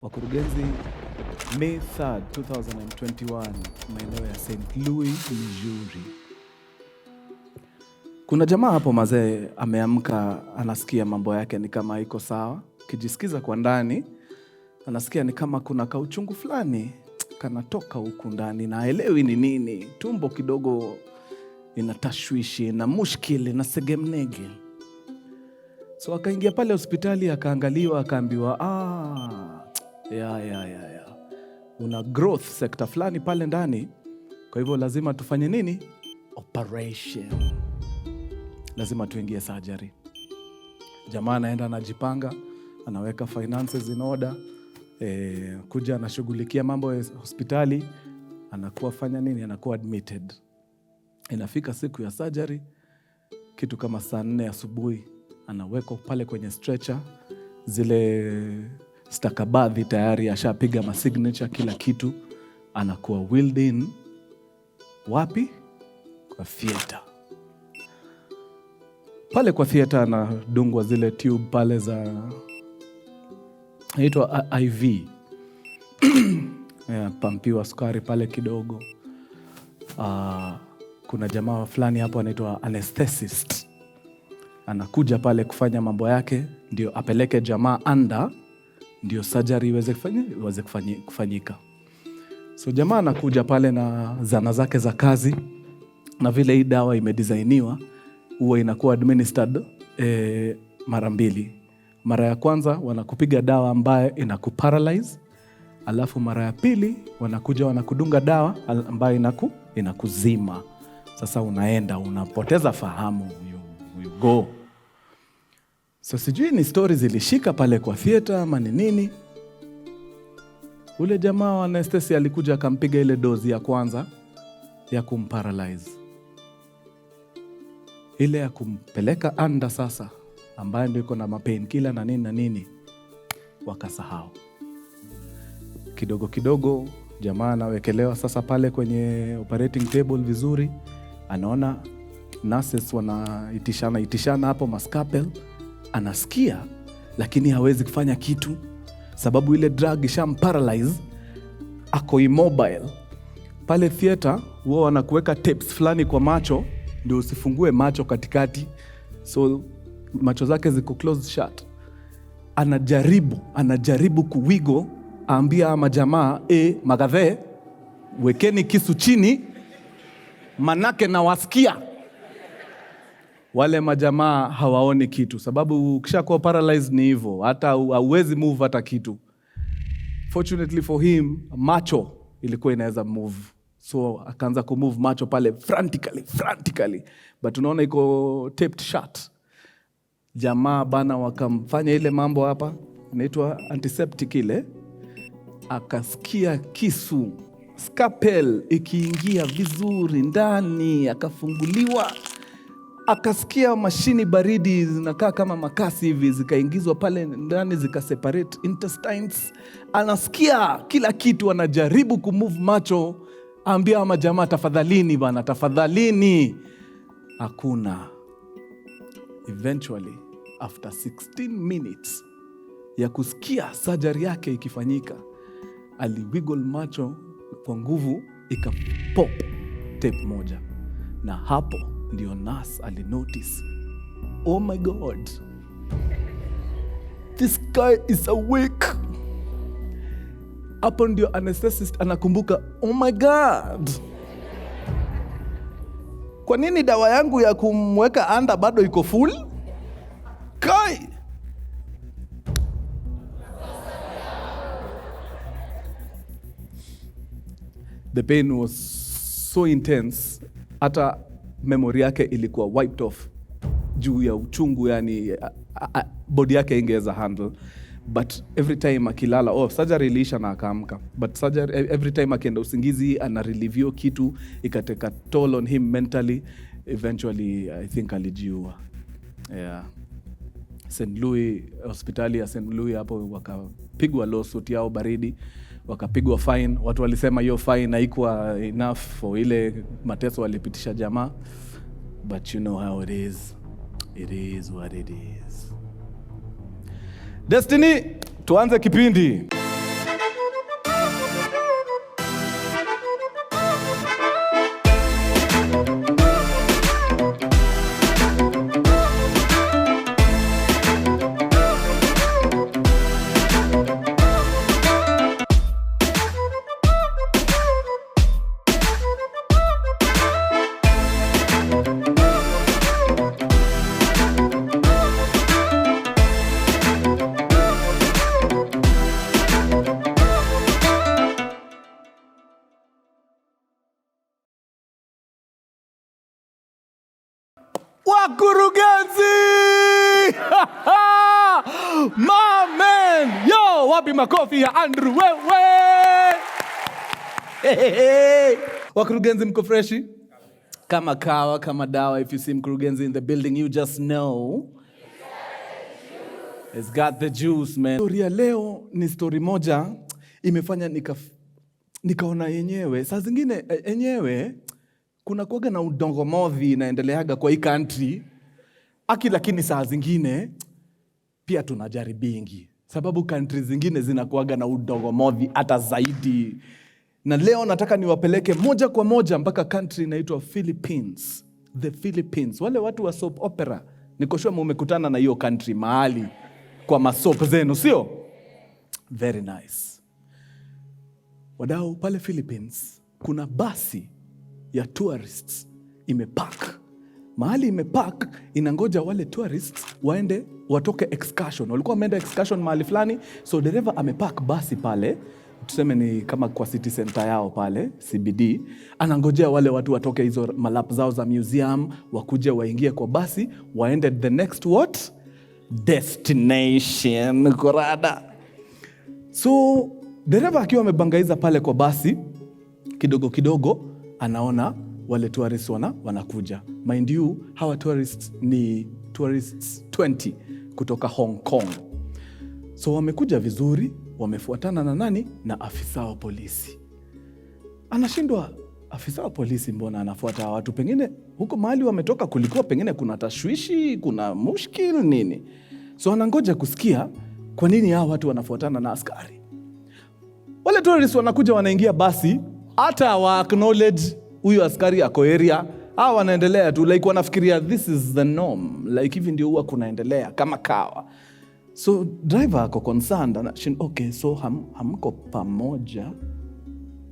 Wakurugenzi, May 3rd, 2021, maeneo ya St. Louis, Missouri. Kuna jamaa hapo mazee ameamka, anasikia mambo yake ni kama haiko sawa. Kijisikiza kwa ndani, anasikia ni kama kuna kauchungu fulani kanatoka huku ndani na haelewi ni nini. Tumbo kidogo inatashwishi na mushkili na segemnege. So akaingia pale hospitali, akaangaliwa, akaambiwa una growth sector fulani pale ndani, kwa hivyo lazima tufanye nini? Operation. Lazima tuingie surgery. Jamaa anaenda anajipanga, anaweka finances in order, kuja anashughulikia mambo ya hospitali, anakuwa fanya nini? Anakuwa admitted. Inafika siku ya surgery, kitu kama saa 4 asubuhi, anawekwa pale kwenye stretcher, zile stakabadhi tayari ashapiga masignature kila kitu, anakuwa wheeled in. Wapi? Kwa theater. Pale kwa theater anadungwa zile tube pale za inaitwa IV. Pampiwa sukari pale kidogo. Kuna jamaa fulani hapo anaitwa anesthetist. Anakuja pale kufanya mambo yake, ndio apeleke jamaa anda, ndio surgery iweze kufanyika. So jamaa anakuja pale na zana zake za kazi, na vile hii dawa imedesigniwa huwa inakuwa administered mara 2. Mara ya kwanza wanakupiga dawa ambayo inakuparalyze, alafu mara ya pili wanakuja wanakudunga dawa ambayo inakuzima. Sasa unaenda unapoteza fahamu, you go. So sijui ni stories zilishika pale kwa theater ama ni nini. Ule jamaa wa anesthesia alikuja akampiga ile dozi ya kwanza ya kumparalyze. Ile ya kumpeleka anda sasa, ambayo ndio iko na mapainkiller na nini na nini, wakasahau. Kidogo kidogo jamaa anawekelewa sasa pale kwenye operating table vizuri. Anaona nurses wanaitishana hapo maskapel. Anasikia lakini hawezi kufanya kitu, sababu ile drug ishamparalyze, ako immobile. Pale theater wao wanakuweka tapes fulani kwa macho ndio usifungue macho katikati, so macho zake ziko closed shut. Anajaribu kuwigo, aambia ama jamaa magadhe, wekeni kisu chini manake na wasikia. Wale majamaa hawaoni kitu, sababu ukishakuwa paralyzed ni hivyo, hata hauwezi move hata kitu. Fortunately for him, macho ilikuwa inaweza move, so akaanza kumove macho pale frantically, but unaona iko taped shut. Jamaa bana wakamfanya ile mambo hapa inaitwa antiseptic ile, akasikia kisu scalpel ikiingia vizuri ndani, akafunguliwa. Akasikia mashini baridi zinakaa kama makasi hivi, zikaingizwa pale ndani, zikaseparate intestines. Anasikia kila kitu, anajaribu kumove macho, ambia ama jamaa tafadhalini bana, tafadhalini. Hakuna. Eventually, after 16 minutes ya kusikia surgery yake ikifanyika, aliwiggle macho kwa nguvu, ikapop tape moja. Na hapo ndio nurse alinotice, oh my God, this guy is awake. Hapo ndio anesthetist anakumbuka, oh my God, kwa nini dawa yangu ya kumweka anda bado iko full? Kai! The pain was so intense, hata memory yake ilikuwa wiped off juu ya uchungu, yani body yake ingeweza handle. But every time akilala, surgery iliisha na akaamka, but surgery, every time akienda usingizi ana relieve kitu, ikateka toll on him mentally. Eventually I think alijiua. Yeah. St. Louis, hospitali ya St. Louis hapo wakapigwa lawsuit yao baridi, wakapigwa fine. Watu walisema hiyo fine haikuwa enough for ile mateso walipitisha jamaa, but you know how it is. It is what it is. Destiny, tuanze kipindi. Wakurugenzi! Mamen! Yo, wapi makofi ya Andrew wewe? Hey. Wakurugenzi mko freshi? Kama kawa, kama dawa. If you see Mkurugenzi in the building, you just know it's got the juice, man. Story ya leo ni story moja imefanya nikaona yenyewe. Saa zingine yenyewe kuna kuwaga na udongo modhi inaendeleaga kwa hii country. Lakini saa zingine pia tunajaribingi. Sababu country zingine zinakuwaga na udongo modhi hata zaidi. Na leo nataka niwapeleke moja kwa moja mpaka country inaitwa Philippines. The Philippines. Wale watu wa soap opera, niko sure mmekutana na hiyo country mahali kwa masoap zenu, sio? Very nice. Wadau, pale Philippines kuna basi ya tourists imepark. Mahali imepark inangoja wale tourists waende watoke excursion. Walikuwa wameenda excursion mahali fulani, so dereva amepark basi pale. Tuseme ni kama kwa city center yao pale CBD, anangojea wale watu watoke hizo malap zao za museum, wakuje waingie kwa basi, waende the next what? Destination. Korada. So dereva akiwa amebangaiza pale kwa basi, kidogo kidogo anaona wale tourists wanakuja. Mind you, hawa tourists ni tourists 20 kutoka Hong Kong. So wamekuja vizuri, wamefuatana na nani? Na afisa wa polisi. Anashindwa, afisa wa polisi mbona anafuata watu? Pengine huko mahali wametoka kulikuwa pengine kuna tashwishi, kuna mushkil nini. So anangoja kusikia kwa nini hawa watu wanafuatana na askari. Wale tourists wanakuja, wanaingia basi, hata wa acknowledge huyu askari ako area. Hawa wanaendelea tu like wanafikiria this is the norm, like hivi ndio huwa kunaendelea kama kawa. So driver ako concerned, anashinda, okay, so hamko pamoja,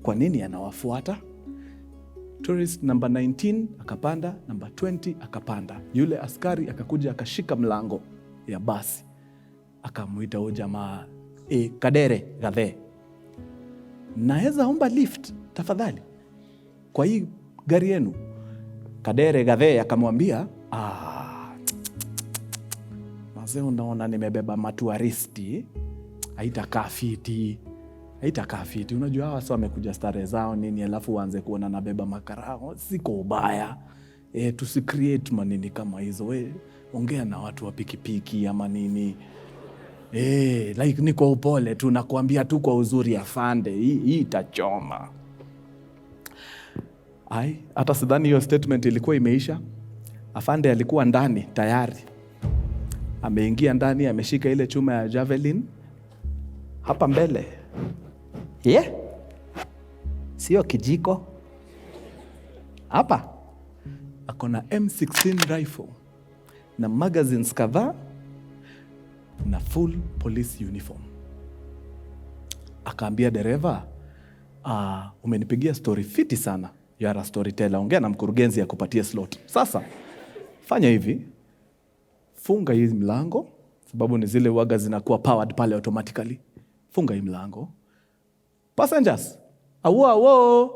kwa nini anawafuata? Tourist number 19 akapanda, number 20 akapanda. Yule askari akakuja akashika mlango ya basi, akamuita huyo jamaa, kadere gadhe, naweza omba lift tafadhali kwa hii gari yenu? Kadere gadhe akamwambia, mazee, unaona nimebeba matuaristi, haitakaa fiti. Unajua hawa sasa wamekuja starehe zao nini, alafu waanze kuona nabeba makarao, siko ubaya. Tusi-create manini kama hizo. Ongea na watu wa pikipiki ama nini. Like ni kwa upole tu, nakuambia tu kwa uzuri afande, hii itachoma. Hata sidhani hiyo statement ilikuwa imeisha. Afande alikuwa ndani tayari. Ameingia ndani, ameshika ile chuma ya javelin hapa mbele. Sio kijiko. Hapa akona M16 rifle na magazines kadhaa na full police uniform. Akaambia dereva, umenipigia story fiti sana. You are a storyteller. Ongea na mkurugenzi akupatie slot. Sasa fanya hivi, funga hii mlango, sababu ni zile waga zinakuwa powered pale automatically. Funga hii mlango. Passengers, awo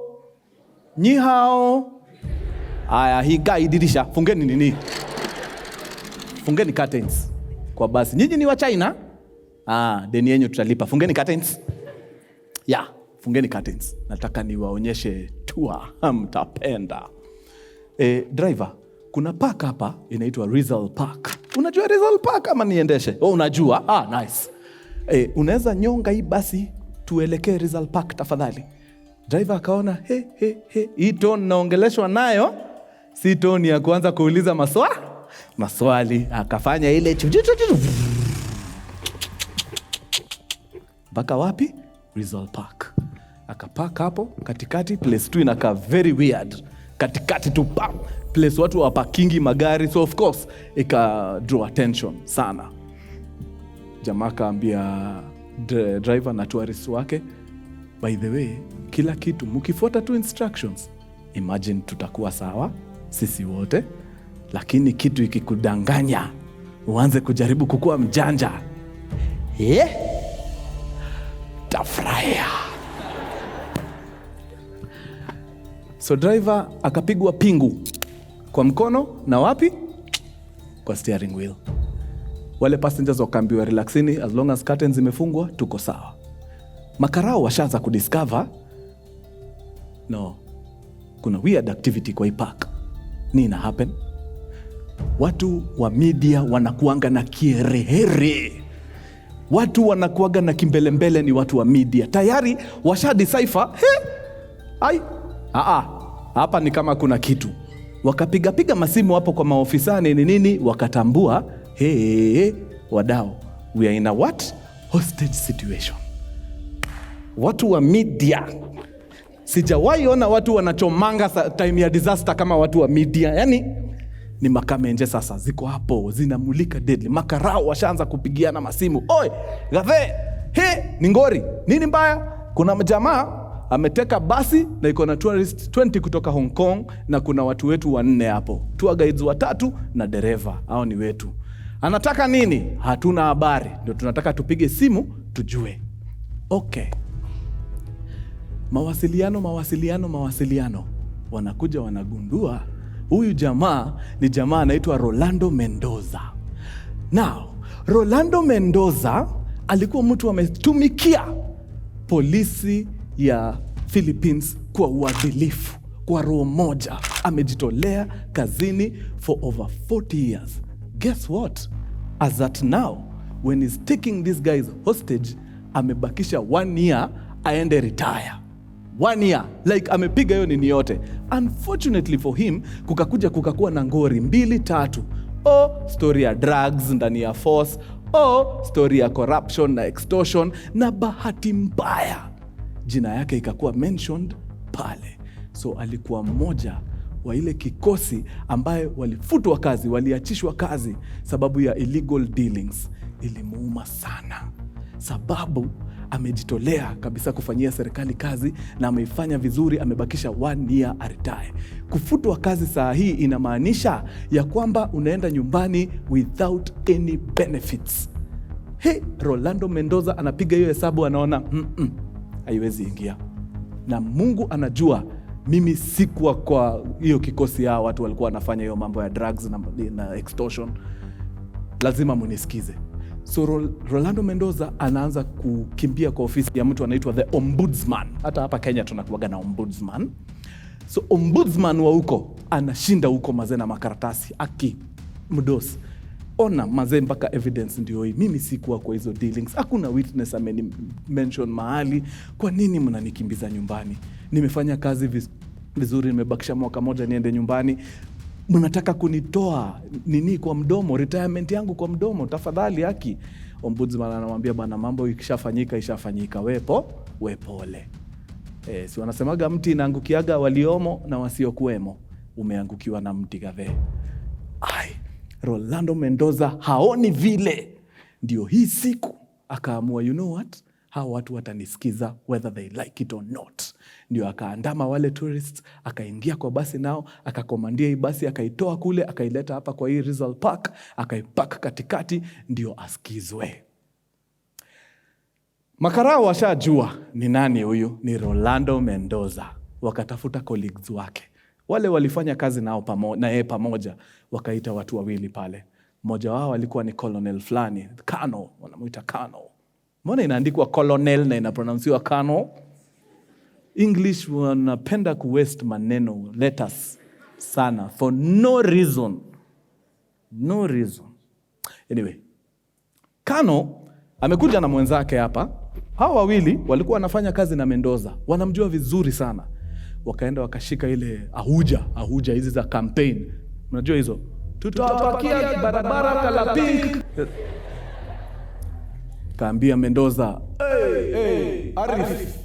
ni hao. Hii guy dirisha, fungeni nini? Fungeni curtains kwa basi. Nyinyi ni wa China? Deni yenu tutalipa. Fungeni curtains. Fungeni curtains. Nataka niwaonyeshe tour, mtapenda. Driver, kuna park hapa inaitwa Rizal Park. Unajua Rizal Park ama niendeshe? Unajua? Nice. Unaweza nyonga hii basi tuelekee Rizal Park tafadhali. Driver akaona, hii tone naongeleshwa nayo si tone ya kuanza kuuliza maswali. Akafanya ile mpaka wapi? Rizal Park. Akapark hapo katikati, place tu inakaa very weird. Katikati tu place watu wapakingi magari, so of course ika draw attention sana. Jamaa kaambia driver na tourist wake, by the way, kila kitu mkifuata tu instructions, imagine tutakuwa sawa sisi wote. Lakini kitu ikikudanganya, uanze kujaribu kukua mjanja, tafurahia. So driver akapigwa pingu kwa mkono na wapi? kwa steering wheel. Wale passengers wakaambiwa relaxini, as long as curtains zimefungwa tuko sawa. Makarao washaanza kudiscover no, kuna weird activity kwa hii park. Nini ina happen? Watu wa media wanakuanga na kierehere. Watu wanakuaga na kimbelembele, ni watu wa media. Tayari washa decipher, hapa ni kama kuna kitu. Wakapiga masimu hapo kwa maofisa nini, wakatambua, wadau, we are in a what? Hostage situation. Watu wa media. Sijawahi ona watu wanachomanga time ya disaster kama watu wa media. Yani ni makamenje sasa ziko hapo zinamulika deadly. Makarao washaanza kupigiana masimu. Oi, gave, ni ngori. Nini mbaya? Kuna mjamaa ameteka basi na iko na tourist 20 kutoka Hong Kong na kuna watu wetu 4 hapo. Tour guides 3 na dereva, hao ni wetu. Anataka nini? Hatuna habari. Ndio tunataka tupige simu tujue. Okay. Mawasiliano. Wanakuja wanagundua huyu jamaa ni jamaa anaitwa Rolando Mendoza. Now, Rolando Mendoza alikuwa mtu ametumikia polisi ya Philippines kwa uadilifu, kwa roho moja. Amejitolea kazini for over 40 years. Guess what? As at now, when he's taking these guys hostage, amebakisha 1 year aende retire. 1 year, like amepiga hiyo nini yote. Unfortunately for him, kukakuwa na ngori 2-3. Story ya drugs ndani ya force. Story ya corruption na extortion. Na bahati mbaya, jina yake ikakuwa mentioned pale. So alikuwa mmoja wa ile kikosi ambaye walifutwa kazi, waliachishwa kazi sababu ya illegal dealings. Ilimuuma sana, sababu amejitolea kabisa kufanyia serikali kazi na ameifanya vizuri, amebakisha 1 year retire. Kufutwa kazi saa hii inamaanisha ya kwamba unaenda nyumbani without any benefits. Rolando Mendoza anapiga hiyo hesabu, anaona haiwezi ingia. Na Mungu anajua mimi sikuwa kwa hiyo kikosi ya watu walikuwa wanafanya hiyo mambo ya drugs na extortion. Lazima munisikize. So Rolando Mendoza anaanza kukimbia kwa ofisi ya mtu anaitwa the ombudsman. Hata hapa Kenya tunakuwaga na ombudsman. So ombudsman wa huko anashinda huko mazee na makaratasi. Mdos, ona mazee mpaka evidence ndio hii. Mimi sikuwa kwa hizo dealings. Hakuna witness mention mahali. Kwa nini mnanikimbiza nyumbani? Nimefanya kazi vizuri, nimebakisha 1 mwaka niende nyumbani. Mnataka kunitoa nini kwa mdomo, retirement yangu kwa mdomo, tafadhali haki. Ombudsman anamwambia bana, mambo ikishafanyika ishafanyika, we pole. Si wanasemaga mti inaangukiaga waliomo na wasiokuemo. Umeangukiwa na mti gave. Rolando Mendoza haoni vile. Ndio hii siku akaamua, you know what? Hawa watu watanisikiza whether they like it or not. Ndio akaandama wale tourists, akaingia kwa basi nao, akakomandia hii basi, akaitoa kule, akaileta hapa kwa hii Rizal Park, akaipark katikati, ndio asikizwe. Makarao washajua ni nani huyu, ni Rolando Mendoza. Wakatafuta colleagues wake, wale walifanya kazi nao na yeye pamoja, wakaita watu 2 pale. Mmoja wao alikuwa ni colonel fulani, Kano, wanamuita Kano. Mbona inaandikwa colonel na inapronouncewa Kano? English wanapenda kuwaste maneno, letters sana, for no reason. Anyway, Kano amekuja na mwenzake hapa. Hawa 2 walikuwa wanafanya kazi na Mendoza, wanamjua vizuri sana. Wakaenda wakashika ile ahuja hizi za campaign. Unajua hizo? Tutapakia barabara kala pink. Kaambia Mendoza, Arif.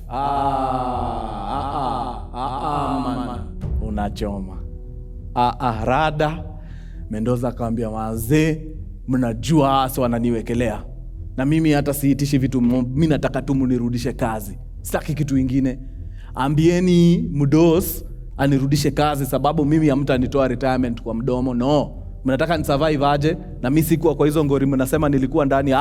Man. Unachoma. Rada. Mendoza kaambia, wazee, mnajua hasa wananiwekelea. Na mimi hata siitishi vitu, mimi nataka tu munirudishe kazi. Sitaki kitu ingine. Ambieni Mudos anirudishe kazi sababu mimi hamtanitoa retirement kwa mdomo. No. Mnataka nisurvive aje? Na mimi sikuwa kwa hizo ngori mnasema nilikuwa ndani.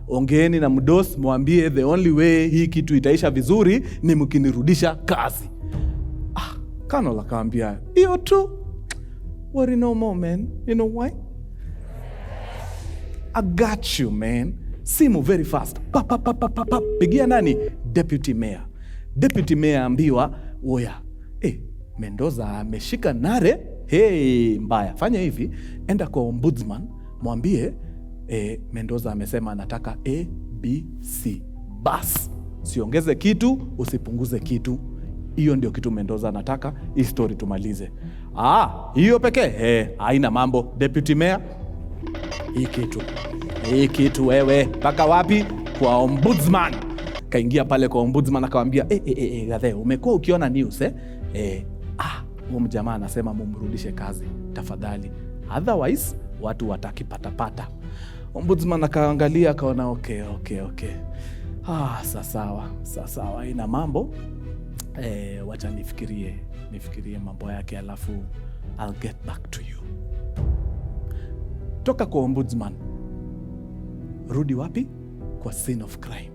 Ongeeni na Mudos, mwambie the only way hii kitu itaisha vizuri ni mkinirudisha kazi. Kano akaambia, hiyo tu. Worry no more, man. You know why? I got you man. Simu very fast. Pa. Pigia nani? Deputy mayor. Deputy mayor ambiwa, oya, Mendoza ameshika nare. Hey, mbaya. Fanya hivi, enda kwa ombudsman, mwambie Mendoza amesema anataka A, B, C. Bas, siongeze kitu, usipunguze kitu. Hiyo ndio kitu Mendoza anataka, hii story tumalize. Hiyo pekee? Haina mambo. Deputy mayor, hii kitu wewe, paka wapi? Kwa ombudsman. Kaingia pale kwa ombudsman akamwambia, gathe, umekuwa ukiona news huyo mjamaa anasema mumrudishe kazi tafadhali, otherwise watu watakipatapata. Ombudsman akaangalia akaona okay. Sawa, ina mambo. Wacha nifikirie mambo yake, alafu I'll get back to you. Toka kwa ombudsman, rudi wapi? Kwa scene of crime.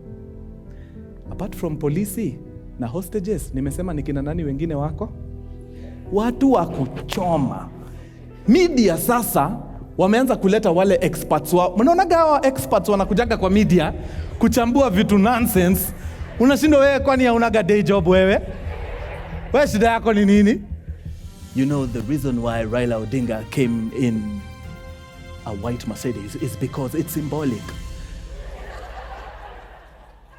Apart from polisi na hostages, nimesema ni kina nani wengine wako? Watu wa kuchoma. Media sasa wameanza kuleta wale experts wao. Mnaona gawa experts wanakujaga kwa media kuchambua vitu nonsense. Unashindwa wewe, kwani haunaga day job wewe? Wewe shida yako ni nini? You know the reason why Raila Odinga came in a white Mercedes is because it's symbolic.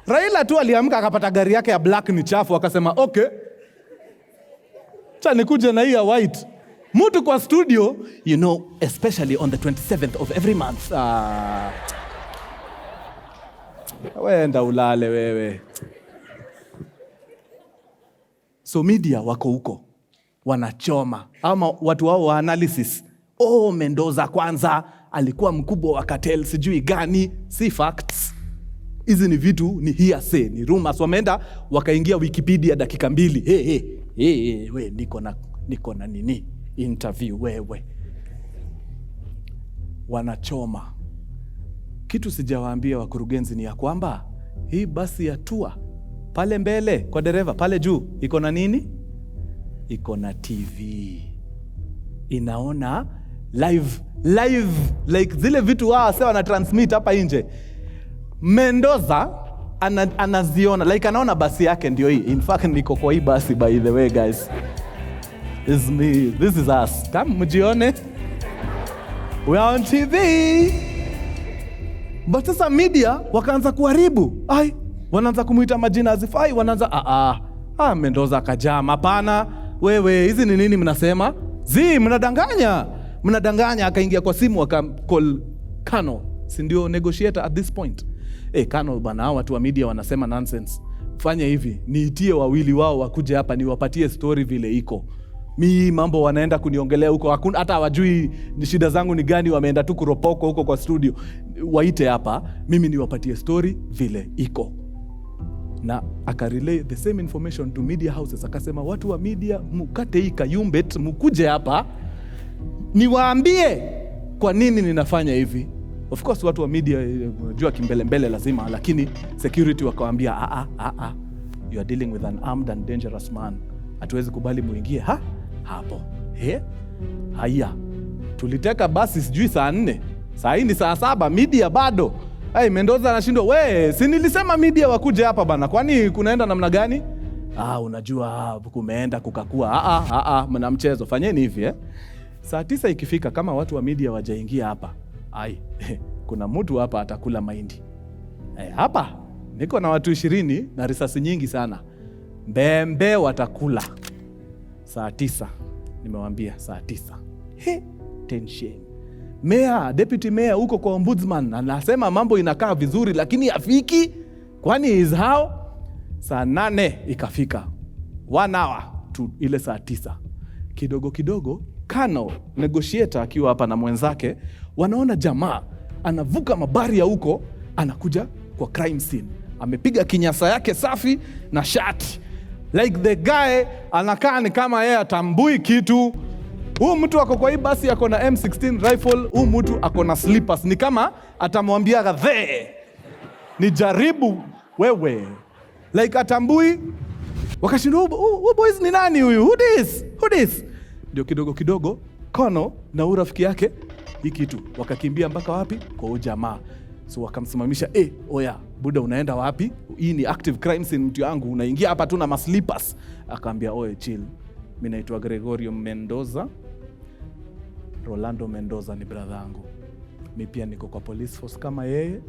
Raila tu aliamka akapata gari yake ya black ni chafu, akasema okay, cha nikuje na hii ya white. Mtu kwa studio, you know, especially on the 27th of every month. Wenda ulale wewe. So media wako huko wanachoma, ama watu wao wa analysis. Mendoza kwanza alikuwa mkubwa wa cartel sijui gani. Si facts. Hizi ni vitu, ni hearsay, ni rumors. Wameenda wakaingia Wikipedia dakika 2. We niko na nini interview wewe. Wanachoma. Kitu sijawaambia wakurugenzi ni ya kwamba hii basi ya tour pale mbele kwa dereva pale juu iko na nini? Iko na TV. Inaona live like zile vitu wao sasa wana transmit hapa nje. Mendoza anaziona, like anaona basi yake ndio hii. In fact niko kwa hii basi, by the way guys. This is me. This is us. Come mjione. We are on TV. But sasa media wakaanza kuharibu. Wanaanza kumuita majina azifai, wanaanza Mendoza akajama. Hapana, wewe hizi ni nini mnasema? Mnadanganya. Akaingia kwa simu call Kano. Si ndio negotiator at this point. Kano bana, watu wa media wanasema nonsense. Fanya hivi, niitie wawili wao wakuje hapa niwapatie story vile iko. Mambo wanaenda kuniongelea huko, hata hawajui ni shida zangu ni gani, wameenda tu kuropoko huko kwa studio. Waite hapa, mimi niwapatie story vile iko. Na akarelay the same information to media houses. Akasema watu wa media mukate hii kayumbet, mukuje hapa niwaambie kwa nini ninafanya hivi. Of course watu wa media unajua kimbele lazima, lakini security wakawaambia you are dealing with an armed and dangerous man. Hatuwezi kubali muingie hapo. Haya. Tuliteka basi sijui saa 4. Saa hii ni saa 7, media bado. Mendoza anashindwa, si nilisema media wakuje hapa bana. Kwani kunaenda namna gani? Unajua kumeenda kukakua. Mna mchezo. Fanyeni hivi Saa 9 ikifika kama watu wa media wajaingia hapa. Kuna mtu hapa atakula mahindi. Hapa niko na watu 20 na risasi nyingi sana. Mbembe watakula. Saa 9. Nimewaambia saa 9. Tension. Mayor, deputy mayor huko kwa ombudsman anasema mambo inakaa vizuri lakini afiki. Kwani is how? Saa 8 ikafika. 1 hour to ile saa 9. Kidogo Kano negotiator akiwa hapa na mwenzake wanaona jamaa anavuka mabari ya huko anakuja kwa crime scene. Amepiga kinyasa yake safi na shati. Like the guy anakaa ni kama yeye atambui kitu. Huyu mtu ako kwa hii basi ako na M16 rifle, huyu mtu ako na slippers. Ni kama atamwambia gathe, ni jaribu wewe. Like atambui. Wakashindwa huyu boys ni nani huyu? Who this? Ndio kidogo Kono na urafiki yake hii kitu. Wakakimbia mpaka wapi? Kwa huyo jamaa. So wakamsimamisha, oya, buda unaenda wapi? Hii ni active crime scene mtu yangu, unaingia hapa tu na maslippers. Akaambia, oye chill. Mimi naitwa Gregorio Mendoza. Rolando Mendoza ni brother yangu. Mimi pia niko kwa police force kama yeye.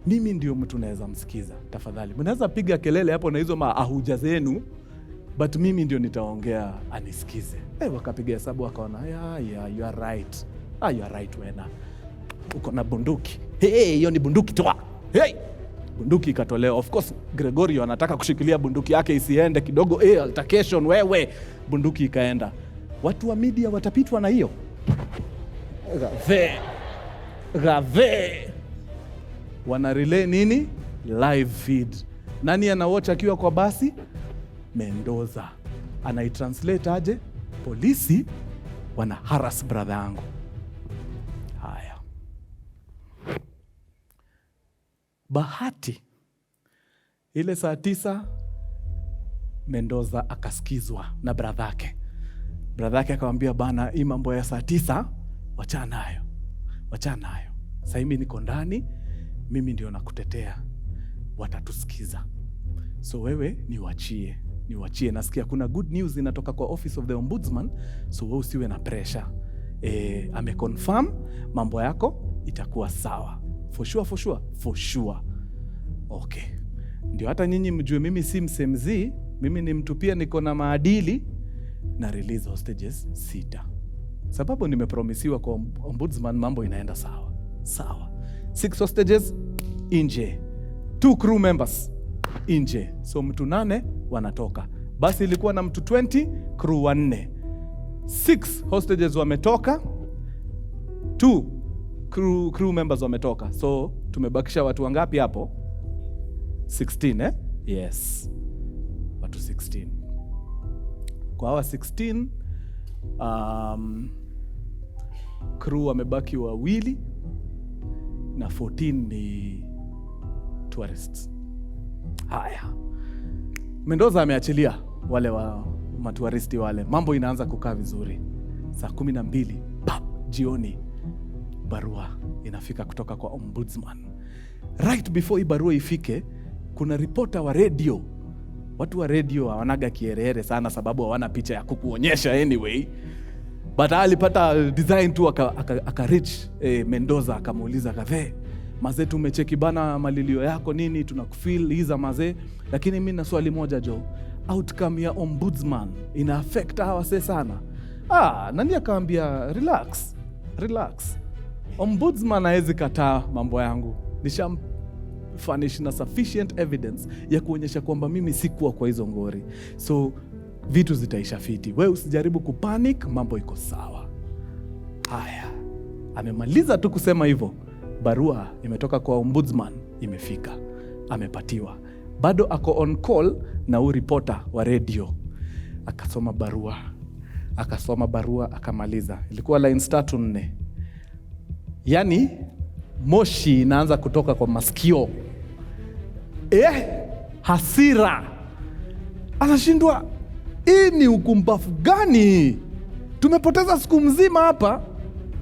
Mimi ndio mtu naweza msikiza. Tafadhali, mnaweza piga kelele hapo na hizo maahuja zenu, but mimi ndio nitaongea anisikize. Wakapiga hesabu wakaona, yeah, you are right. You are right wena. Uko na bunduki. Hiyo ni bunduki toa. Bunduki ikatolewa. Of course Gregorio anataka kushikilia bunduki yake isiende kidogo. Altercation wewe. Bunduki ikaenda. Watu wa media watapitwa na hiyo. Gave. Wana relay nini? Live feed. Nani anawatch akiwa kwa basi? Mendoza. Anaitranslate aje? Polisi wana harass brother yangu. Haya. Bahati. Ile saa 9 Mendoza akasikizwa na brother yake. Brother yake akamwambia, bana, hii mambo ya saa 9 wachana nayo. Sasa mimi niko ndani, mimi ndio nakutetea. Watatusikiza. So wewe niwachie. Nasikia kuna good news inatoka kwa office of the ombudsman, so wewe usiwe na pressure. Ameconfirm mambo yako itakuwa sawa. For sure. Okay. Ndio hata nyinyi mjue mimi si msemzi, mimi ni mtu pia niko na maadili, na release hostages 6. Sababu nimepromisiwa kwa ombudsman mambo inaenda sawa. 6 hostages nje. 2 crew members nje. So mtu 8 wanatoka. Basi ilikuwa na mtu 20, crew 4. 6 hostages wametoka. 2 crew members wametoka. So tumebakisha watu wangapi hapo? 16 Yes. Watu 16. Kwa hawa 16 crew wamebaki 2 na 14 ni tourists. Haya. Mendoza ameachilia wale wa matouristi wale. Mambo inaanza kukaa vizuri. Saa 12 jioni barua inafika kutoka kwa ombudsman. Right before hii barua ifike, kuna reporter wa radio. Watu wa radio hawanaga kierere sana sababu hawana picha ya kukuonyesha anyway. But alipata design tu aka reach Mendoza akamuuliza, "Kave, mazee tumecheki bana malilio yako nini, tunakufeel hiza mazee, lakini mimi na swali moja jo. Outcome ya ombudsman ina affect hawa sana." Nani akaambia relax. Ombudsman haezi kataa mambo yangu. Nishamfanish na sufficient evidence ya kuonyesha kwamba mimi sikuwa kwa hizo ngori. So vitu zitaisha fiti. Wewe usijaribu kupanic, mambo iko sawa. Haya. Amemaliza tu kusema hivyo. Barua imetoka kwa ombudsman, imefika. Amepatiwa. Bado ako on call na huyu reporter wa radio. Akasoma barua, akamaliza. Ilikuwa lines 3-4. Yaani moshi inaanza kutoka kwa masikio. Hasira. Anashindwa, hii ni ukumbafu gani? Tumepoteza siku mzima hapa.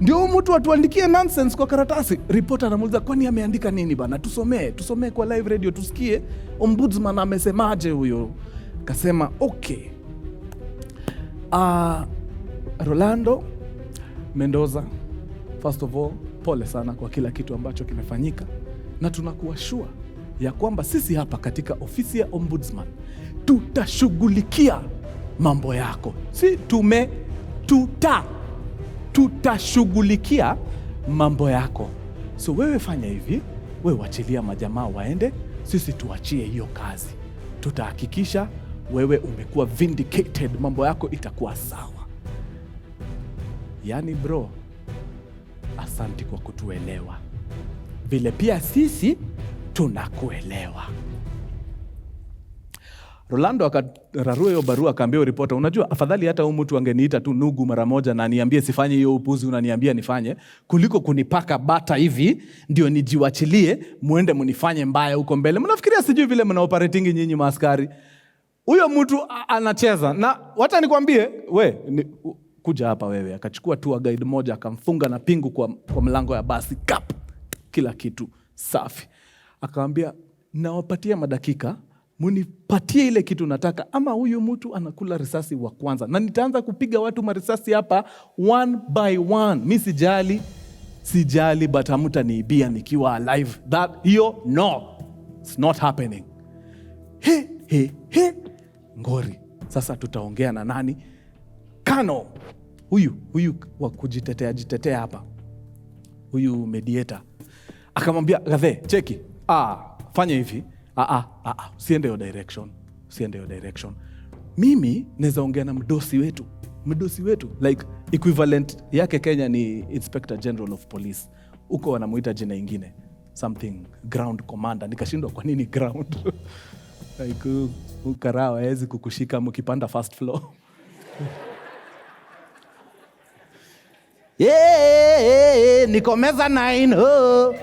Ndio mtu atuandikie nonsense kwa karatasi. Reporter anamuuliza, kwani ameandika nini bana? Tusomee kwa live radio tusikie ombudsman amesemaje huyo. Kasema, okay. Rolando Mendoza, first of all, pole sana kwa kila kitu ambacho kimefanyika, na tunakuwa sure ya kwamba sisi hapa katika ofisi ya ombudsman tutashughulikia mambo yako. Tutashughulikia mambo yako. So wewe fanya hivi, wewe wachilia majamaa waende, sisi tuachie hiyo kazi. Tutahakikisha wewe umekuwa vindicated, mambo yako itakuwa sawa. Yani bro, asanti kwa kutuelewa. Vile pia sisi tunakuelewa. Rolando akararua hiyo barua, akaambia reporter, unajua afadhali hata huyu mtu angeniita tu nugu mara moja na niambie sifanye hiyo upuzi unaniambia nifanye, kuliko kunipaka bata hivi ndio nijiwachilie muende munifanye mbaya huko mbele. Mnafikiria sijui vile mna operating nyinyi maaskari? Huyo mtu anacheza. Na wacha nikwambie, kuja hapa wewe. Akachukua tour guide moja akamfunga na pingu kwa mlango ya basi, kap, kila kitu safi. Akamwambia, nawapatia madakika, munipatie ile kitu nataka, ama huyu mtu anakula risasi wa kwanza na nitaanza kupiga watu marisasi hapa one by one. Mimi sijali, but hamtaniibia nikiwa alive. Hiyo no, it's not happening. Ngori. Sasa tutaongea na nani? Kano huyu wa kujitetea hapa, huyu mediator. Akamwambia, Gathe, cheki, fanya hivi, usiende yo direction. Mimi naweza ongea na mdosi wetu, like equivalent yake Kenya ni Inspector General of Police, uko wanamuita jina ingine something ground commander. Nikashindwa kwa nini ground like ukarawa hawezi kukushika mkipanda first floor. Niko meza 9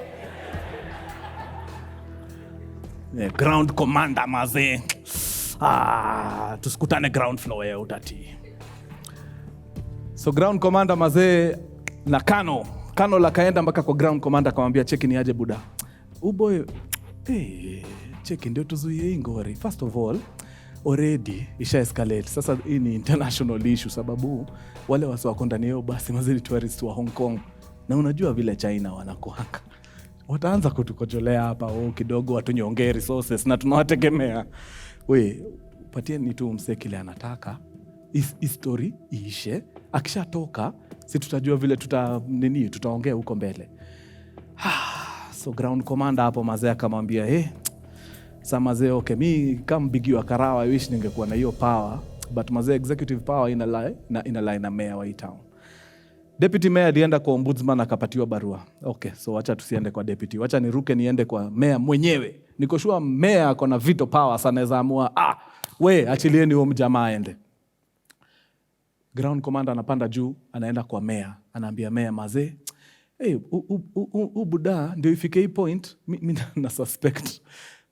ground commander maze. Tusikutane ground floor ya utati. So ground commander maze na Kano la kaenda mpaka kwa ground commander akamwambia, cheki ni aje buda. Uboy, cheki ndio tuzuie hii ngori. First of all, already isha escalate. Sasa hii ni international issue sababu wale wasi wako ndani yao basi mazili tourists wa Hong Kong. Na unajua vile China wanakuhaka. Wataanza kutukojolea hapa kidogo watunyongee resources na tunawategemea. Patie ni tu mse kile anataka. History iishe. Akishatoka si tutajua vile tutaongea huko mbele. So ground commander hapo mazee akamwambia, sa mazee, okay, mi kama bigi wa Karawa I wish ningekuwa na hiyo power, but mazee executive power ina lie na mayor wa hii town. Deputy mayor alienda kwa ombudsman akapatiwa barua. Okay, so wacha tusiende kwa deputy. Wacha niruke niende kwa mayor mwenyewe. Niko sure mayor ako na veto power sana, anaweza amua, achilieni huyo mjamaa aende. Ground commander anapanda juu, anaenda kwa mayor. Anaambia mayor, mazee, buda ndio ifike hii point, mimi na suspect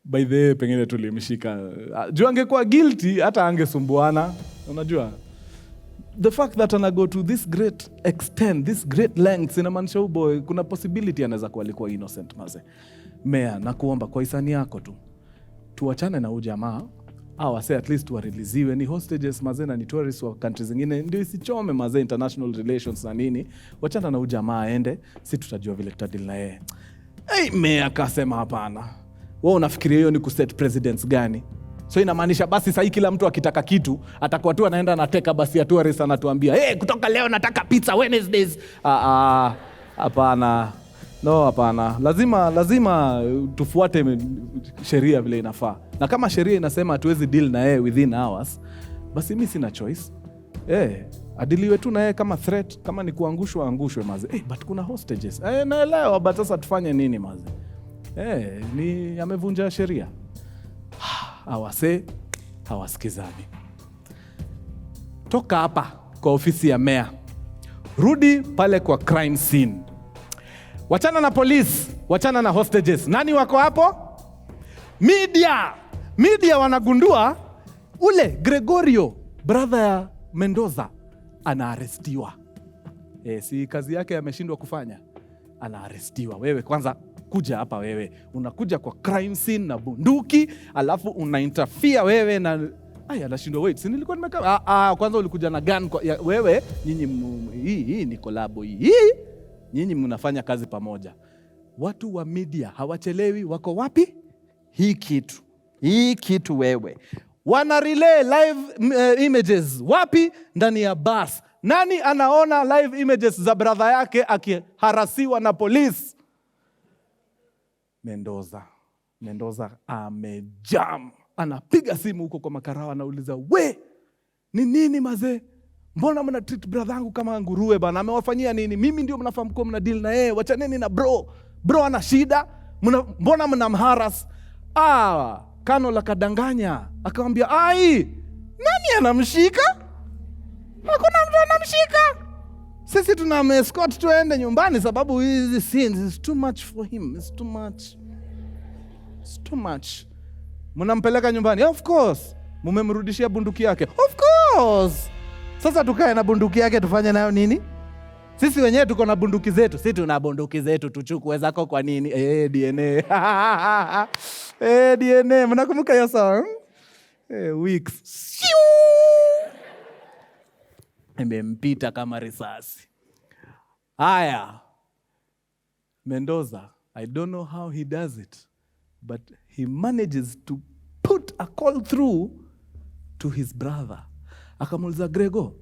by the way pengine tulimshika. Juu angekuwa guilty hata angesumbuana. Unajua the fact that ana go to this great extent, this great lengths, inamaanisha boy kuna possibility anaweza kuwa alikuwa innocent maze. Mayor, nakuomba kwa hisani yako tu tuachane na huyu jamaa, at least wareleasiwe, ni hostages maze na ni tourists wa countries zingine, ndio isichome maze international relations na nini. Wachana na huyu jamaa aende, si tutajua vile tutadili na yeye. Mayor akasema hapana. Wewe unafikiria hiyo ni kuset presidents gani? So inamaanisha basi sasa kila mtu akitaka kitu atakuwa tu anaenda anateka basi ya tourist anatuambia, kutoka leo nataka pizza Wednesdays. Hapana. No, hapana. Lazima tufuate sheria vile inafaa. Na kama sheria inasema hatuwezi deal na yeye within hours, basi mimi sina choice. Adiliwe tu na yeye kama threat, kama ni kuangushwa angushwe maze. But kuna hostages. Naelewa, but sasa tufanye nini maze? Ni amevunja sheria. Hawasikizani. Toka hapa kwa ofisi ya mayor, rudi pale kwa crime scene. Wachana na police, wachana na hostages. Nani wako hapo? Media wanagundua ule Gregorio, brother ya Mendoza, anaarestiwa. Si kazi yake ameshindwa kufanya, anaarestiwa. Wewe kwanza kuja hapa, wewe unakuja kwa crime scene na bunduki, alafu unainterfere wewe na anashindwa. Wait, si nilikuwa nimekaa? Kwanza ulikuja na gun wewe. Hii ni collabo hii. Nyinyi mnafanya kazi pamoja. Watu wa media hawachelewi, wako wapi? Hii kitu wewe. Wana relay live images wapi? Ndani ya bus. Nani anaona live images za brother yake akiharasiwa na polisi? Mendoza amejam. Anapiga simu huko kwa Makarawa, anauliza, ni nini mazee? Mbona mna treat brother yangu kama nguruwe bana? Amewafanyia nini? Mimi ndio mnafahamu kwa mna deal na yeye. Wachaneni na bro ana shida. Mbona mnamharas? Kano la kadanganya. Akamwambia, nani anamshika? Hakuna mtu anamshika. Sisi tunamescort tuende nyumbani sababu hizi scenes is too much for him. It's too much. Mnampeleka nyumbani. Of course. Mumemrudishia bunduki yake. Of course. Sasa tukae na bunduki yake tufanye nayo nini? Sisi wenyewe tuko na bunduki zetu. Sisi tuna bunduki zetu, tuchukue zako kwa nini? DNA. DNA. Mnakumbuka hiyo song? Weeks. Imempita kama risasi. Haya. Mendoza, I don't know how he does it, but he manages to put a call through to his brother. Akamuuliza Grego,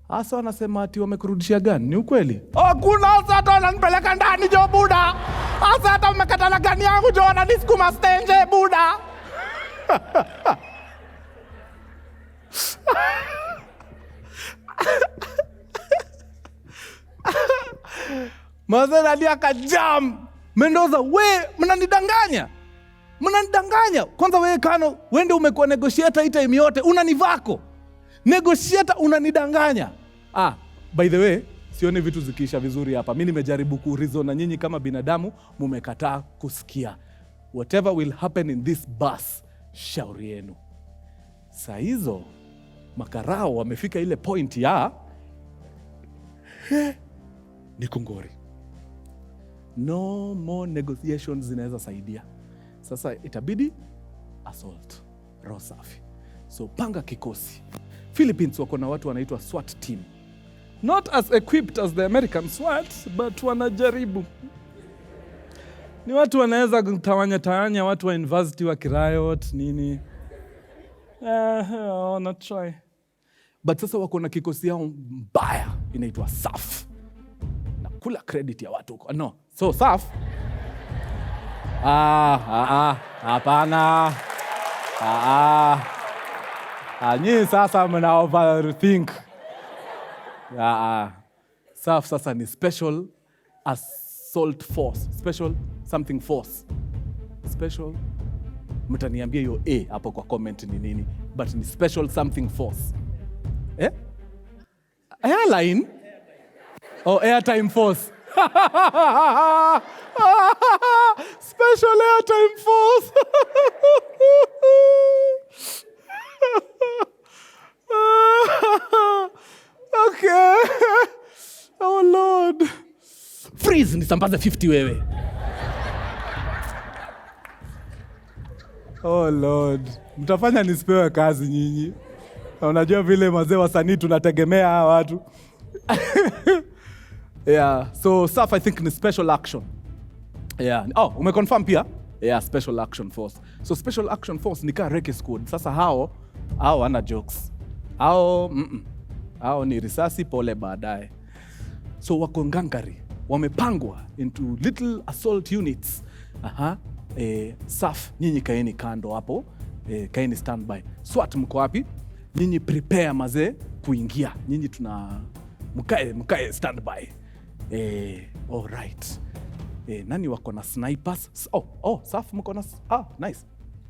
asa wanasema ati wamekurudishia gani? Ni ukweli? Hakuna, asa hata wananipeleka ndani jo buda. Asa hata umekata na gani yangu jo wananiskuma stenje buda. Mazena alia kajam. Mendoza, we, mnanidanganya. Kwanza we Kano, wende umekuwa negotiator hii time yote, unanivako. Negotiator unanidanganya. By the way, sioni vitu zikiisha vizuri hapa. Mimi nimejaribu kureason na nyinyi kama binadamu, mumekataa kusikia. Whatever will happen in this bus, shauri yenu. Saa hizo, makarao wamefika ile point ya ni kungori. No more negotiations zinaweza saidia. Sasa itabidi assault, roho safi. So panga kikosi. Philippines wako na watu wanaitwa SWAT team. Not as equipped as the American SWAT, but wanajaribu. Ni watu wanaweza tawanya watu wa university wa kirayot nini. Not try. But sasa wako na kikosi yao mbaya inaitwa SAF. Na kula credit ya watu huko. No. So SAF. Hapana. Nyinyi sasa mna overthink. SAF sasa ni Special Assault Force. Special something force. Special. Mtaniambia hiyo hapo kwa comment ni nini. But ni Special something force. Airline? Airtime force. Special airtime force. Okay. Oh Lord. Freeze, nisambaze 50 wewe. Oh Lord. Mtafanya nisipewe kazi nyinyi. Unajua vile mazee wasanii tunategemea hawa watu. Yeah, so SAF I think ni special action. Yeah. Umeconfirm pia? Yeah, special action force. So special action force ni ka reke squad. Sasa hao wana jokes. Hao ni risasi pole baadaye. So wako ngangari. Wamepangwa into little assault units. SAF, nyinyi kaeni kando hapo. Kaeni standby. SWAT mko wapi? Nyinyi prepare mazee kuingia. Nyinyi mkae standby. All right. Nani wako na snipers? SAF mko na nice.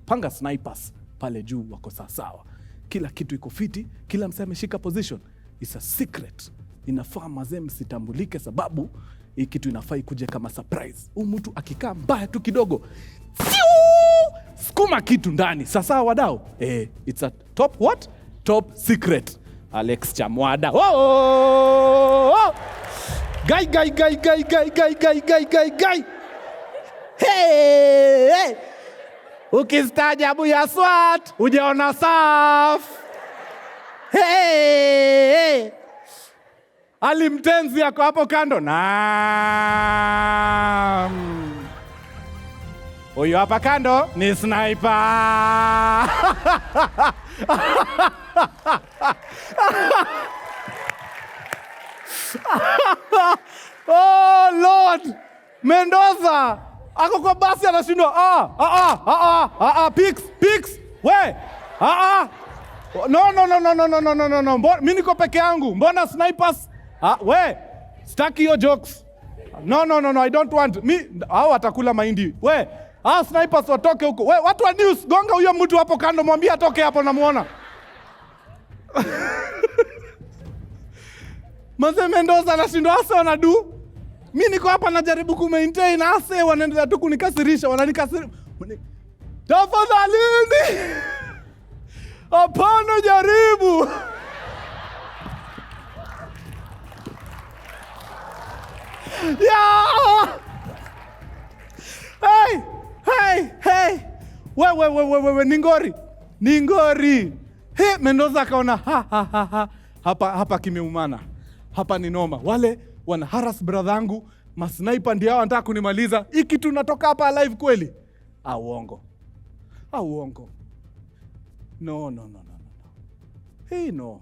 Panga snipers pale juu wako sawa. Kila kitu iko fiti, kila msee ameshika position. It's a secret. Inafaa mazee msitambulike sababu hii kitu inafaa ikuje kama surprise. Mtu akikaa mbaya tu kidogo, skuma kitu ndani. Sasa wadau, it's a top secret. Alex Chamwada. Guy. Hey! Ukistaajabu ya SWAT, ujaona SAF. Hey! Ali Mtenzi yako hapo kando. Huyo hapa kando ni sniper. Oh Lord. Mendoza ako kwa basi anashindwa. Pics. We. No. Mimi niko peke yangu. Mbona snipers? We. Staki your jokes. No, I don't want. Hao watakula mahindi. We. Snipers watoke huko. We, watu wa news, gonga huyo mtu hapo kando, mwambie atoke hapo namuona. Mzee Mendoza anashindwa asa wanadu. Mimi niko hapa najaribu kumaintain asa wanaendelea tu kunikasirisha, wananikasirisha. Tafadhalini. Hapana jaribu. wewe ni ngori. He, Mendoza akaona hapa kimeumana. Hapa ni noma. Wale wana harass brother yangu, masniper ndio wanataka kunimaliza. Hiki tunatoka hapa alive kweli? Uongo. No. Hey no.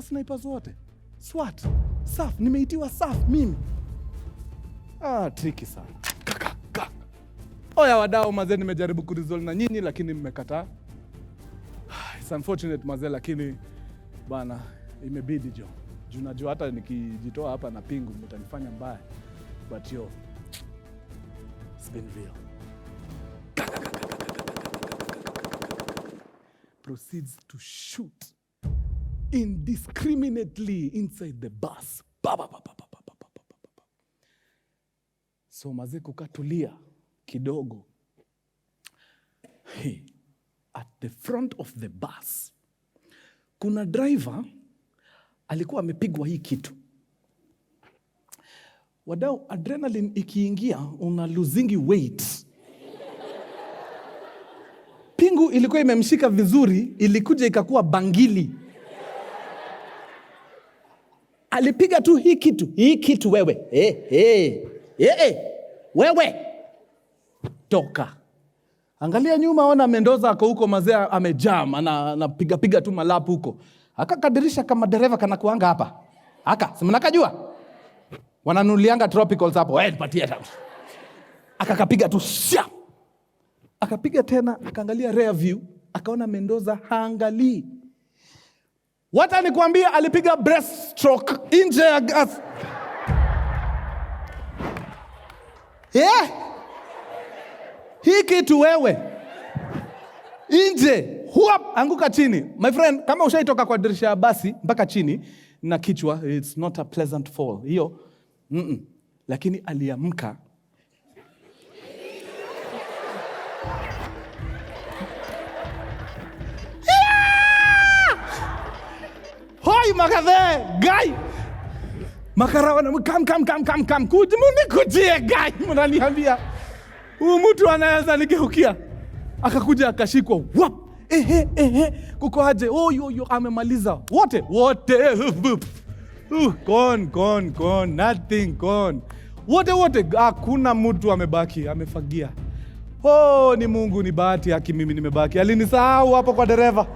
Snipers wote. SWAT. SAF, nimeitiwa SAF mimi. Tricky sana. Oya wadau mazee, nimejaribu kuresolve na nyinyi lakini mmekataa. It's unfortunate mazee, lakini bana imebidi jo. Juu najua hata nikijitoa hapa na pingu mtanifanya mbaya. But yo, it's been real. Proceeds to shoot indiscriminately inside the bus. So mazee kukatulia kidogo. Hey, at the front of the bus kuna driver alikuwa amepigwa hii kitu. Wadau, adrenaline ikiingia una losing weight. Pingu ilikuwa imemshika vizuri, ilikuja ikakuwa bangili. Alipiga tu hii kitu wewe. Wewe. Toka. Angalia nyuma, ona Mendoza ako huko mazee amejam, anapiga tu malapu huko. Akakadirisha kama dereva kana kuanga hapa. Si mnakajua? Wananulianga tropicals hapo. Nipatie tatu. Akakapiga tu sha. Akapiga tena, akaangalia rear view, akaona Mendoza haangalii. Wata nikwambia alipiga breaststroke nje ya gas. Hii kitu wewe. Nje, anguka chini. My friend, kama ushaitoka kwa dirisha ya basi mpaka chini na kichwa, it's not a pleasant fall. Hiyo, lakini aliamka. Hoi makathe, guy. Makarawana, come. Kujie, guy. Munaniambia. Huyu mtu anaweza nigeukia. Akakuja akashikwa. Wap. Kuko aje. Yo, amemaliza. Wote. Gone. Nothing gone. Wote. Hakuna mtu amebaki. Amefagia. Ni Mungu, ni bahati yake mimi nimebaki. Alinisahau hapo kwa dereva.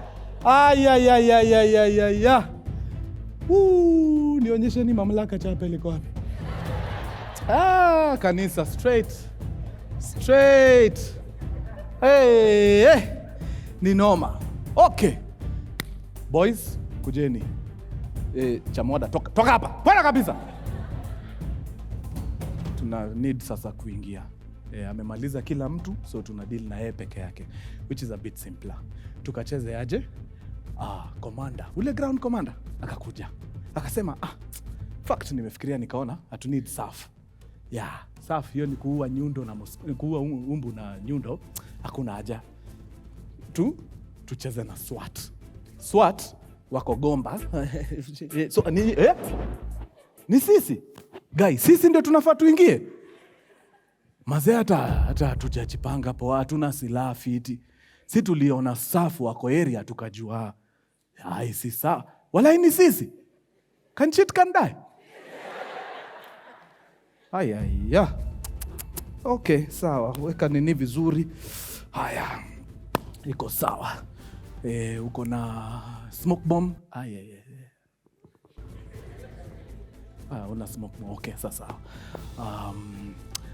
Aya. Nionyeshe ni mamlaka chapa ile kwa wapi. Kanisa straight. Hey. Ni noma. Okay. Boys, kujeni. Chamoda, toka hapa. Kwenda kabisa. Tuna need sasa kuingia. Amemaliza kila mtu, so tuna deal na yeye peke yake, which is a bit simpler. Tukacheze aje? Commander. Ule ground commander akakuja. Akasema, fact nimefikiria nikaona hatu need SAF. SAF hiyo ni kuua nyundo na kuua umbu na nyundo. Hakuna haja. Tucheze na SWAT. SWAT wako Gomba. So ni sisi. Guys, sisi ndio tunafaa tuingie. Mazee hata tujajipanga hapo, hatuna silaha fiti. Si tuliona safu wako area tukajua. Si sawa. Wala ni sisi. Can cheat can die. Aya. Okay, sawa. Weka nini vizuri. Haya. Iko sawa. Uko na smoke bomb. Aya. Una smoke bomb. Okay, sasa.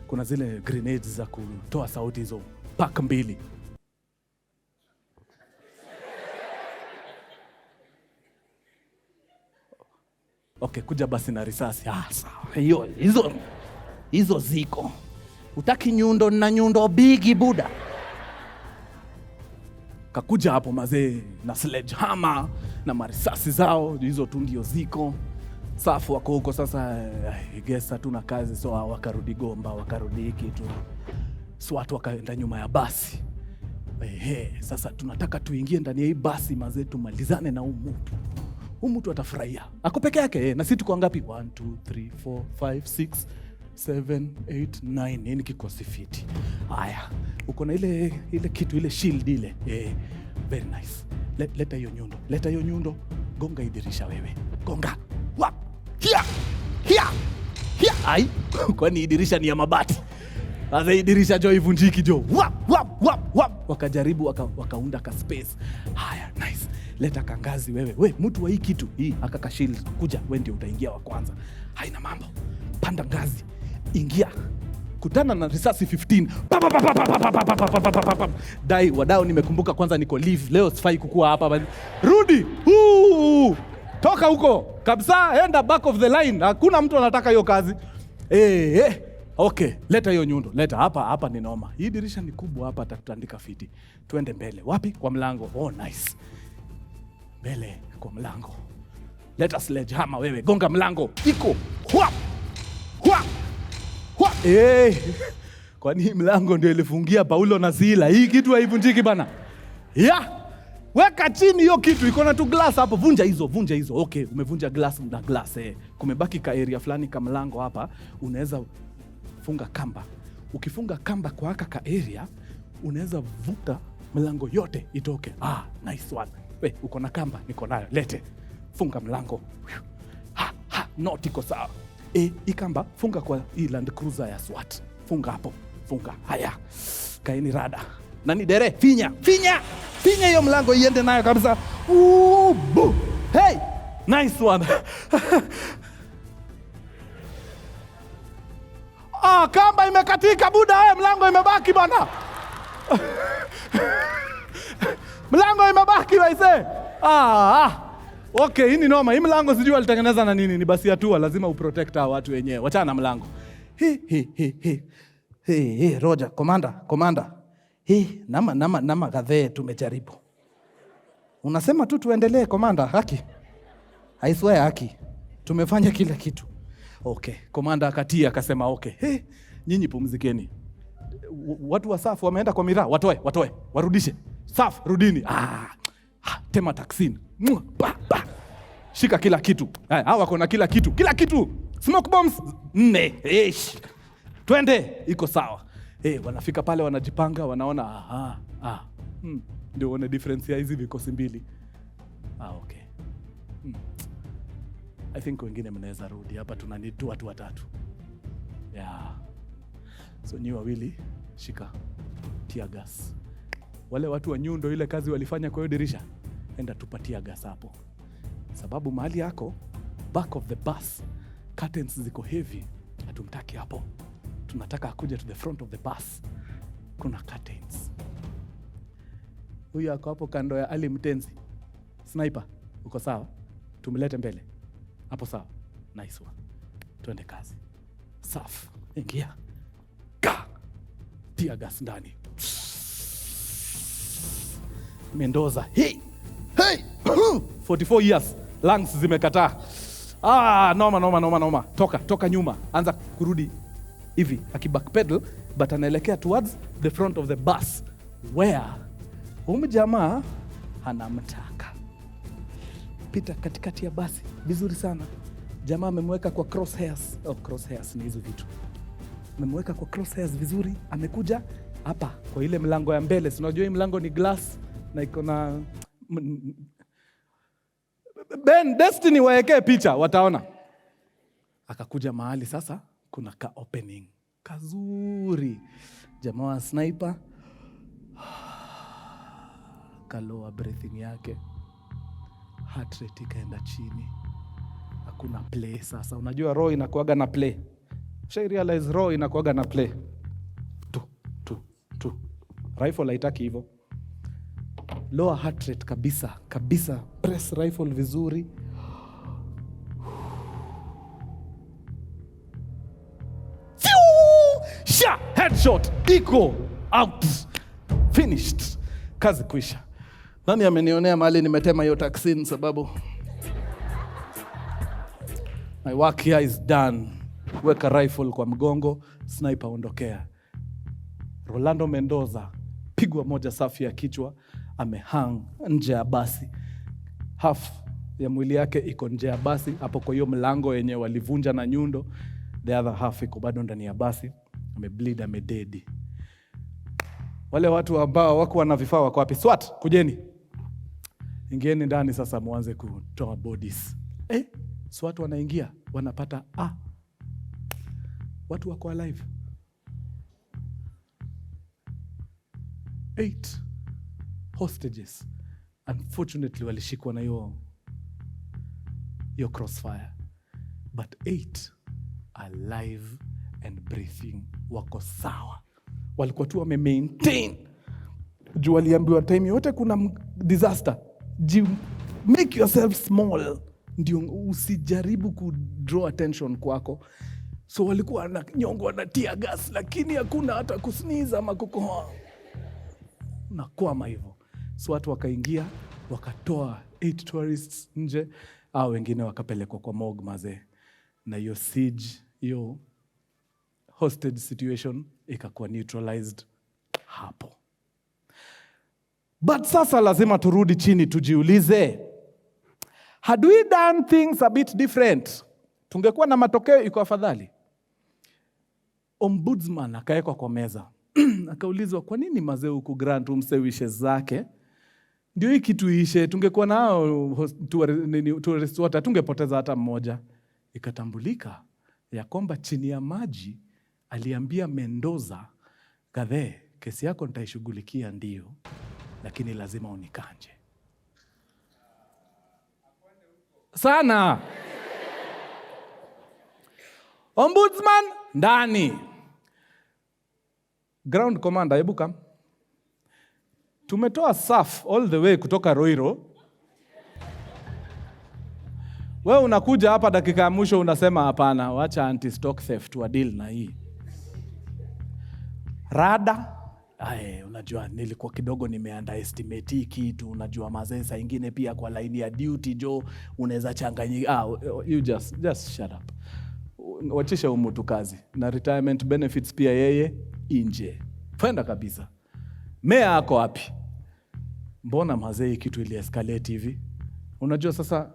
Kuna zile grenades za kutoa sauti hizo pack 2. Okay, kuja basi na risasi. Sawa. Hizo ziko. Utaki nyundo na nyundo bigi buda. Kakuja hapo mazee na sledgehammer na marisasi zao, hizo tu ndio ziko. Safu wako huko sasa, gesa tuna kazi, so wakarudi Gomba, wakarudi kitu. So watu wakaenda nyuma ya basi. Sasa tunataka tuingie ndani ya hii basi mazee, tumalizane na mtu. Mtu atafurahia. Ako peke yake, na sisi tuko ngapi? 1 2 3 4 5 6 7, 8, 9. Hii ni kikosi fiti. Haya, uko na ile kitu, ile shield ile. Very nice. Leta hiyo nyundo. Gonga idirisha wewe. Gonga. Wap. Here. Ai, kwani idirisha ni ya mabati? Sasa idirisha jo ivunjiki jo. Wap. Wakajaribu wakaunda ka space. Haya, nice. Leta kangazi wewe. We, mtu wa hii kitu. Hii aka shield. Kuja, wewe ndio utaingia wa kwanza. Haina mambo. Panda ngazi. Ingia. Kutana na risasi 15. Dai wadao, nimekumbuka kwanza niko leave. Leo sifai kukua hapa. Rudi. Toka huko. Kabisa, enda back of the line. Hakuna mtu anataka hiyo kazi. Okay, leta hiyo nyundo. Leta hapa ni noma. Hii dirisha ni kubwa hapa, atatandika fiti. Twende mbele. Wapi? Kwa mlango. Oh, nice. Mbele kwa mlango. Leta sledgehammer wewe. Gonga mlango. Iko. Hua. Kwani hii mlango ndio ilifungia Paulo na Sila? Hii kitu haivunjiki bana. Weka chini hiyo kitu, iko na tu glass hapo. Vunja hizo. Okay, umevunja glass na glass. Kumebaki ka area fulani ka mlango hapa, unaweza funga kamba. Ukifunga kamba kwa ka area, unaweza vuta mlango yote itoke. Nice one. We, uko na kamba? Niko nayo. Lete. Funga mlango. Not iko sawa. Hii kamba funga kwa hii Land Cruiser ya SWAT. Funga hapo. Funga. Haya. Kaeni rada. Nani dere? Finya hiyo mlango iende nayo kabisa. Hey! Nice one. Kamba imekatika buda, mlango imebaki bana. Mlango imebaki waise. Okay, hii ni noma. Hii mlango sijui alitengeneza na nini. Ni basi hatua, lazima uprotect watu wenyewe. Wachana na mlango. Roger, commander. Nama gadhe tumejaribu. Unasema tu tuendelee commander? Haki. I swear haki. Tumefanya kila kitu. Okay, commander akatia akasema okay. Nyinyi pumzikeni. Watu wa SAF wameenda kwa miraa. Watoe. Warudishe. SAF rudini. Tema taksin. Shika kila kitu. Hawa wako na kila kitu. Smoke bombs 4. Twende, iko sawa. Wanafika pale wanajipanga, wanaona ndio wana difference ya hizi vikosi mbili. Okay. I think wengine mnaweza rudi hapa, tunani tu watu watatu. So nyi wawili shika tear gas. Wale watu wa nyundo ile kazi walifanya kwa hiyo dirisha, enda tupatia gas hapo. Sababu mahali yako back of the bus curtains ziko heavy, hatumtaki hapo. Tunataka akuje to the front of the bus. Kuna curtains. Huyu ako hapo kando ya Ali Mtenzi. Sniper, uko sawa? Tumlete mbele. Hapo sawa. Nice one. Tuende kazi. Safi. Ingia. Tia gas ndani. Mendoza. Hey! 44 years. Lungs zimekataa. Noma. Toka nyuma. Anza kurudi hivi, akibackpedal but anaelekea towards the front of the bus where jamaa anamtaka. Pita katikati ya basi vizuri sana. Jamaa amemweka kwa crosshairs. Crosshairs ni hizo vitu. Amemweka kwa crosshairs vizuri. Amekuja hapa kwa ile mlango ya mbele. Si unajua hii mlango ni glass na iko na Ben Destiny waekee picha wataona. Akakuja mahali sasa kuna ka opening kazuri. Jamaa wa sniper kaloa breathing yake, heart rate ikaenda chini. Hakuna play sasa. Unajua roho inakuaga na play. Usha realize roho inakuaga na play. Tu. Rifle haitaki hivyo. Lower heart rate kabisa. Press rifle vizuri. Headshot. Iko out. Finished. Kazi kuisha. Nani amenionea mahali nimetema hiyo taksin sababu my work here is done. Weka rifle kwa mgongo, sniper ondokea. Rolando Mendoza pigwa moja safi ya kichwa, amehang nje ya basi. Half ya mwili yake iko nje ya basi hapo kwa hiyo mlango yenye walivunja na nyundo. the other half iko bado ndani ya basi, amebleed, amededi. Wale watu ambao wako wana vifaa wako wapi? SWAT, kujeni. Ingieni ndani sasa muanze kutoa bodies. SWAT wanaingia, wanapata watu wako alive. 8 hostages. Unfortunately walishikwa na hiyo crossfire. But 8 alive and breathing, wako sawa. Walikuwa tu wame-maintain. Juu waliambiwa time yote kuna disaster, make yourself small, ndio usijaribu ku-draw attention kwako. So walikuwa na nyongo na tear gas, lakini hakuna hata kusneeze ama kukohoa. Na kwama hivyo. So watu wakaingia, wakatoa 8 tourists nje, au wengine wakapelekwa kwa morgue mazee. Na hiyo siege, hiyo hostage situation ikakuwa neutralized hapo. But sasa lazima turudi chini tujiulize, had we done things a bit different, tungekuwa na matokeo iko afadhali? Ombudsman akaekwa kwa meza. Akaulizwa, kwa nini mazee huku grant umse wishes zake? Ndio hii kitu ishe, tungekuwa nao tourist wote, tungepoteza hata mmoja. Ikatambulika ya kwamba chini ya maji aliambia Mendoza, "Kadhe, kesi yako nitaishughulikia ndio, lakini lazima unikanje." Sana. Ombudsman ndani. Ground commander, hebu come. Tumetoa SAF all the way kutoka Roiro. Wewe unakuja hapa dakika ya mwisho unasema hapana, wacha anti-stock theft wa deal na hii. Rada, unajua nilikuwa kidogo nimeunderestimate hii kitu, unajua mazee saa ingine pia kwa line ya duty jo unaweza changanyika. You just shut up. Wachisha umutu kazi. Na retirement benefits pia yeye nje. Fenda kabisa. Mea ako wapi? Mbona mazee kitu ili escalate hivi? Unajua sasa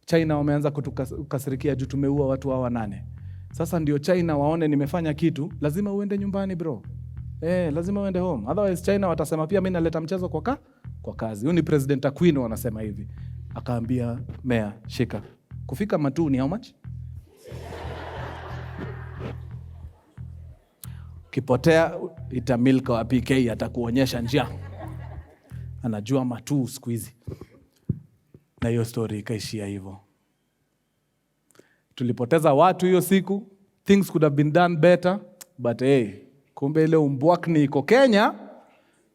China wameanza kutukasirikia juu tumeua watu hawa 8. Sasa ndio China waone nimefanya kitu, lazima uende nyumbani bro. Lazima uende home. Otherwise China watasema pia mimi naleta mchezo kwa kazi. Huyu ni President Aquino wanasema hivi. Akaambia Mea, shika. Kufika Matu ni how much? Kipotea itamilka wa PK atakuonyesha njia. Anajua Matu siku hizi. Na hiyo story ikaishia hivyo. Tulipoteza watu hiyo siku. Things could have been done better. But kumbe ile umbwakni iko Kenya,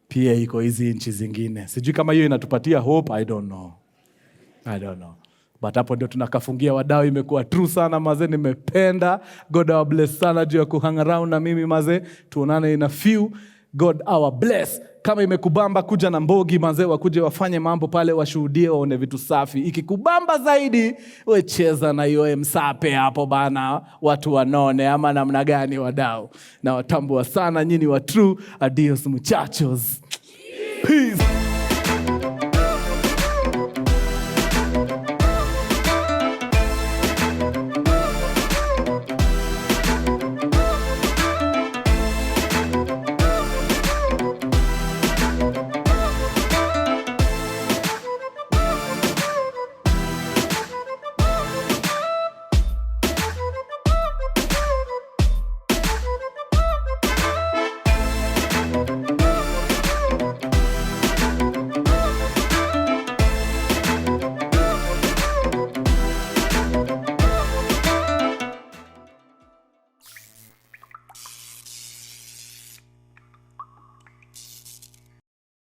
pia iko hizi nchi zingine. Sijui kama hiyo inatupatia hope, I don't know. But hapo ndio tunakafungia wadau. Imekuwa true sana mazee, nimependa. God our bless sana juu ya kuhang around na mimi mazee. Tuonane in a few. God our bless. Kama imekubamba kuja na Mbogi mazee, wakuje wafanye mambo pale, washuhudie, waone vitu safi. Ikikubamba zaidi, wecheza na hiyo msape hapo bana, watu wanone ama namna gani wadau. Na watambua sana nyinyi wa true. Adios muchachos. Peace.